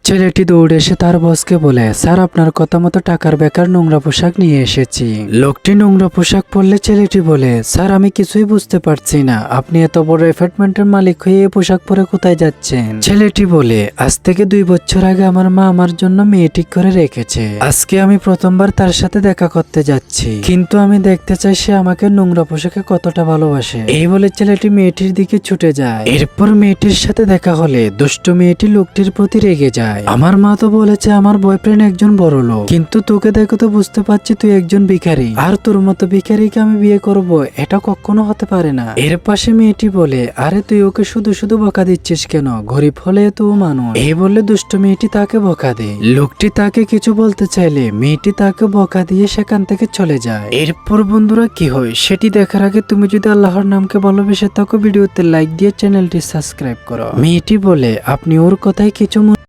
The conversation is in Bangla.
ছেলেটি দৌড়ে এসে তার বসকে বলে, স্যার আপনার কথা মতো টাকার বেকার নোংরা পোশাক নিয়ে এসেছি। লোকটি নোংরা পোশাক পরলে ছেলেটি বলে, স্যার আমি কিছুই বুঝতে পারছি না, আপনি এত বড় অ্যাপার্টমেন্টের মালিক হয়ে এই পোশাক পরে কোথায় যাচ্ছেন? ছেলেটি বলে, আজ থেকে 2 বছর আগে আমার মা আমার জন্য মেয়ে ঠিক করে রেখেছে, আজকে আমি প্রথমবার তার সাথে দেখা করতে যাচ্ছি, কিন্তু আমি দেখতে চাই সে আমাকে নোংরা পোশাকে কতটা ভালোবাসে। এই বলে ছেলেটি মেয়েটির দিকে ছুটে যায়। এরপর মেয়েটির সাথে দেখা হলে দুষ্ট মেয়েটি লোকটির প্রতি রেগে যায়। আমার মা তো বলেছে আমার বয়ফ্রেন্ড একজন বড় লোক, কিন্তু তোকে দেখো তো বুঝতে পারছি তুই একজন ভিখারি, আর তোর মতো ভিখারিকে আমি বিয়ে করব এটা কখনো হতে পারে না। এর পাশে মেয়েটি বলে, আরে তুই ওকে শুধু শুধু বকা দিচ্ছিস কেন, গরিব হলে তো মানুষ। এই বলে দুষ্ট মেয়েটি তাকে বকা দেয়। লোকটি তাকে কিছু বলতে চাইলে মেয়েটি তাকে বকা দিয়ে সেখান থেকে চলে যায়। এরপর বন্ধুরা কি হয় সেটি দেখার আগে তুমি যদি আল্লাহর নামকে ভালোবেসে থাকো ভিডিওতে লাইক দিয়ে চ্যানেলটি সাবস্ক্রাইব করো। মেয়েটি বলে, আপনি ওর কথায় কিছু